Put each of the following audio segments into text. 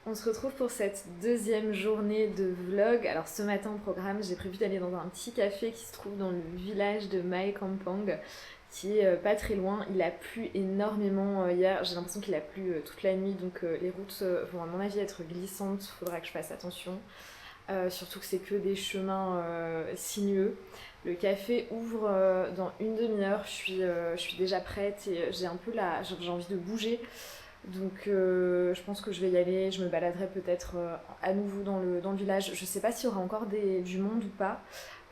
On se retrouve pour cette deuxième journée de vlog. Alors ce matin au programme, j'ai prévu d'aller dans un petit café qui se trouve dans le village de Mae Kampong, qui est pas très loin. Il a plu énormément hier, j'ai l'impression qu'il a plu toute la nuit, donc les routes vont à mon avis être glissantes, faudra que je fasse attention. Surtout que c'est que des chemins sinueux. Le café ouvre dans une demi-heure, je suis déjà prête et j'ai un peu j'ai envie de bouger. Donc je pense que je vais y aller, je me baladerai peut-être à nouveau dans le village. Je sais pas s'il y aura encore du monde ou pas.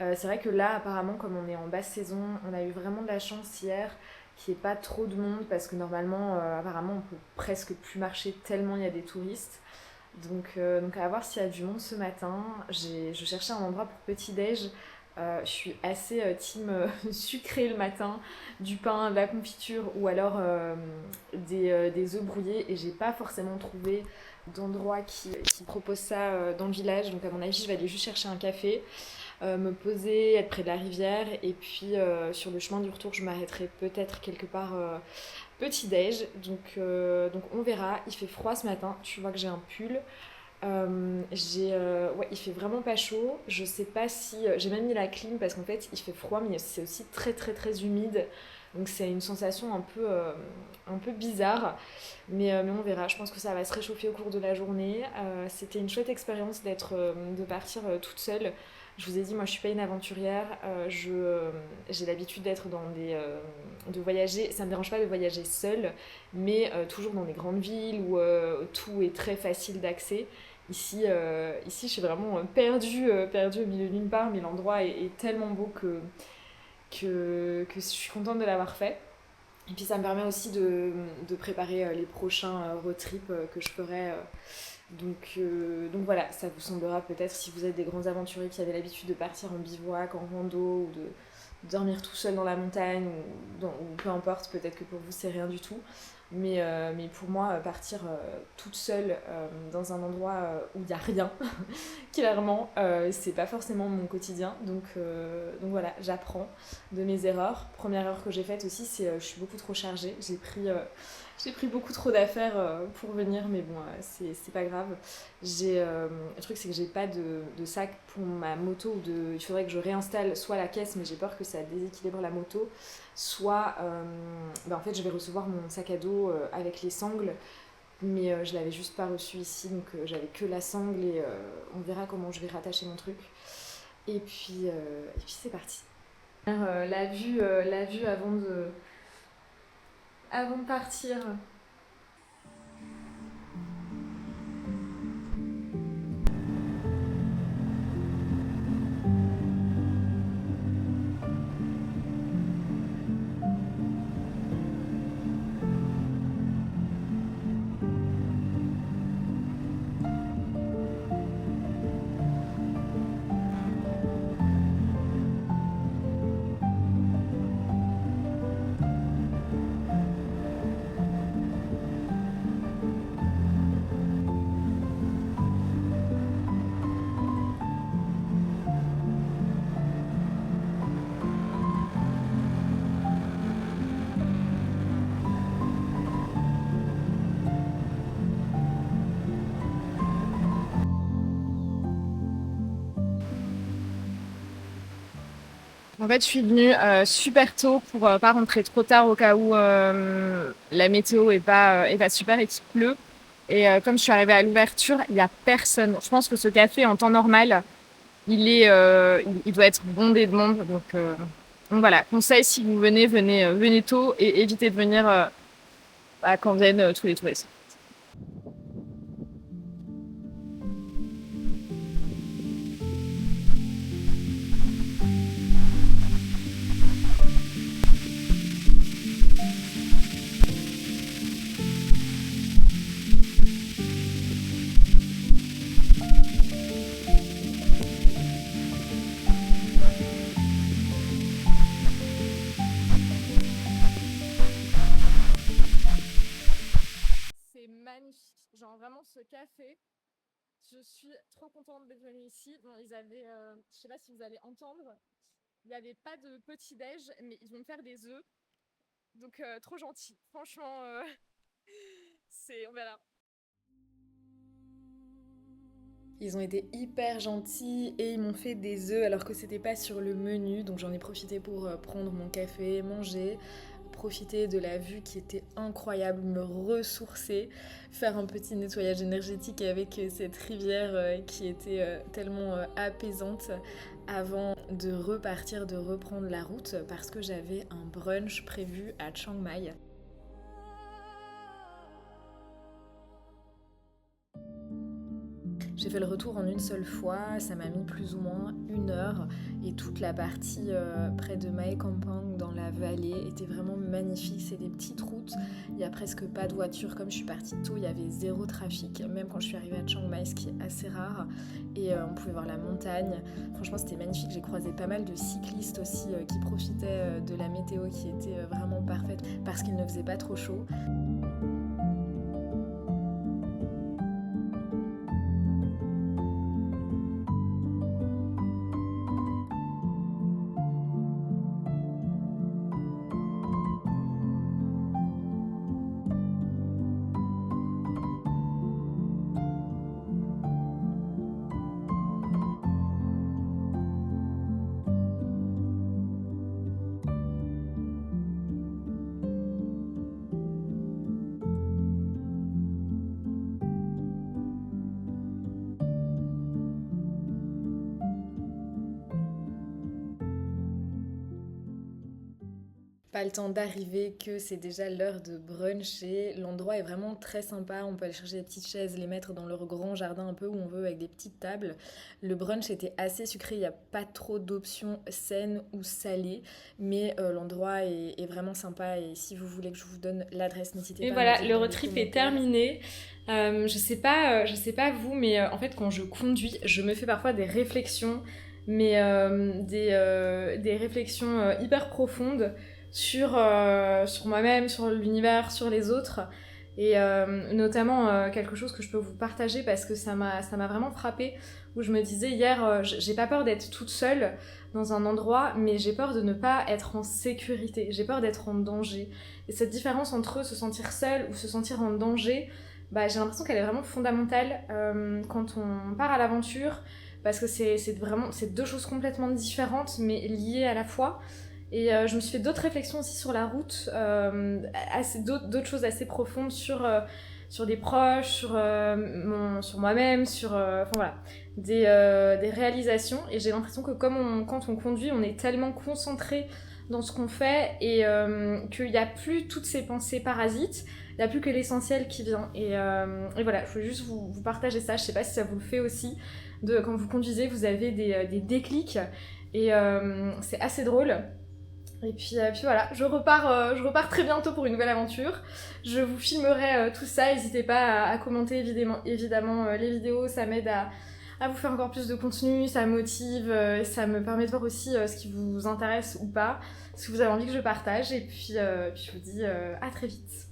C'est vrai que là apparemment comme on est en basse saison, on a eu vraiment de la chance hier qu'il n'y ait pas trop de monde parce que normalement apparemment on peut presque plus marcher tellement il y a des touristes. Donc à voir s'il y a du monde ce matin. Je cherchais un endroit pour petit-déj. Je suis assez team sucré le matin, du pain, de la confiture ou alors des œufs brouillés et j'ai pas forcément trouvé d'endroit qui propose ça dans le village. Donc à mon avis je vais aller juste chercher un café, me poser, être près de la rivière et puis sur le chemin du retour je m'arrêterai peut-être quelque part petit déj. Donc on verra, il fait froid ce matin, tu vois que j'ai un pull. Ouais, il fait vraiment pas chaud. Je sais pas si. J'ai même mis la clim parce qu'en fait il fait froid, mais c'est aussi très très très humide. Donc c'est une sensation un peu bizarre. Mais on verra. Je pense que ça va se réchauffer au cours de la journée. C'était une chouette expérience de partir toute seule. Je vous ai dit, moi je suis pas une aventurière. J'ai l'habitude d'être de voyager. Ça me dérange pas de voyager seule, mais toujours dans des grandes villes où tout est très facile d'accès. Ici, je suis vraiment perdue au milieu de nulle part, mais l'endroit est tellement beau que je suis contente de l'avoir fait. Et puis ça me permet aussi de préparer les prochains road trips que je ferai. Donc voilà, ça vous semblera peut-être si vous êtes des grands aventuriers qui avez l'habitude de partir en bivouac, en rando ou de dormir tout seul dans la montagne ou peu importe, peut-être que pour vous c'est rien du tout. Mais pour moi, partir toute seule dans un endroit où il n'y a rien, clairement, c'est pas forcément mon quotidien. Donc voilà, j'apprends de mes erreurs. Première erreur que j'ai faite aussi, c'est je suis beaucoup trop chargée. J'ai pris beaucoup trop d'affaires pour venir, mais bon, c'est pas grave. Le truc, c'est que j'ai pas de sac pour ma moto. Il faudrait que je réinstalle soit la caisse, mais j'ai peur que ça déséquilibre la moto. Soit, en fait, je vais recevoir mon sac à dos avec les sangles, mais je l'avais juste pas reçu ici, donc j'avais que la sangle et on verra comment je vais rattacher mon truc. Et puis c'est parti. La vue avant de partir. En fait, je suis venue super tôt pour pas rentrer trop tard au cas où la météo est pas super et qu'il pleut. Et comme je suis arrivée à l'ouverture, il n'y a personne. Je pense que ce café, en temps normal, il doit être bondé de monde. Donc voilà, conseil si vous venez, venez tôt et évitez de venir quand viennent tous les touristes. C'est magnifique. Genre vraiment ce café, je suis trop contente d'être venue ici. Bon, je sais pas si vous allez entendre, il n'y avait pas de petit déj, mais ils vont me faire des œufs. Donc trop gentil. Franchement, on verra. Ils ont été hyper gentils et ils m'ont fait des œufs alors que c'était pas sur le menu. Donc j'en ai profité pour prendre mon café, manger, profiter de la vue qui était incroyable, me ressourcer, faire un petit nettoyage énergétique avec cette rivière qui était tellement apaisante avant de repartir, de reprendre la route parce que j'avais un brunch prévu à Chiang Mai. J'ai fait le retour en une seule fois, ça m'a mis plus ou moins 1 heure et toute la partie près de Mae Kampong dans la vallée était vraiment magnifique, c'est des petites routes, il n'y a presque pas de voiture, comme je suis partie tôt il y avait 0 trafic, même quand je suis arrivée à Chiang Mai, ce qui est assez rare, et on pouvait voir la montagne, franchement c'était magnifique, j'ai croisé pas mal de cyclistes aussi qui profitaient de la météo qui était vraiment parfaite parce qu'il ne faisait pas trop chaud. Pas le temps d'arriver que c'est déjà l'heure de bruncher. L'endroit est vraiment très sympa. On peut aller chercher des petites chaises, les mettre dans leur grand jardin un peu où on veut avec des petites tables. Le brunch était assez sucré. Il n'y a pas trop d'options saines ou salées. Mais l'endroit est vraiment sympa. Et si vous voulez que je vous donne l'adresse, n'hésitez pas. Et voilà, le road trip est terminé. Je sais pas vous, mais en fait quand je conduis, je me fais parfois des réflexions, mais des réflexions hyper profondes sur moi-même, sur l'univers, sur les autres. Et notamment quelque chose que je peux vous partager parce que ça m'a vraiment frappée, où je me disais hier, j'ai pas peur d'être toute seule dans un endroit, mais j'ai peur de ne pas être en sécurité, j'ai peur d'être en danger. Et cette différence entre se sentir seule ou se sentir en danger, bah, j'ai l'impression qu'elle est vraiment fondamentale quand on part à l'aventure, parce que c'est deux choses complètement différentes, mais liées à la fois. Et je me suis fait d'autres réflexions aussi sur la route, d'autres choses assez profondes sur des proches, sur moi-même, enfin voilà, des réalisations. Et j'ai l'impression que quand on conduit, on est tellement concentré dans ce qu'on fait et qu'il n'y a plus toutes ces pensées parasites, il n'y a plus que l'essentiel qui vient. Et voilà, je voulais juste vous partager ça. Je ne sais pas si ça vous le fait aussi, quand vous conduisez, vous avez des déclics et c'est assez drôle. Et puis voilà, je repars très bientôt pour une nouvelle aventure. Je vous filmerai tout ça, n'hésitez pas à commenter évidemment les vidéos, ça m'aide à vous faire encore plus de contenu, ça motive, ça me permet de voir aussi ce qui vous intéresse ou pas, ce que vous avez envie que je partage, et puis je vous dis à très vite.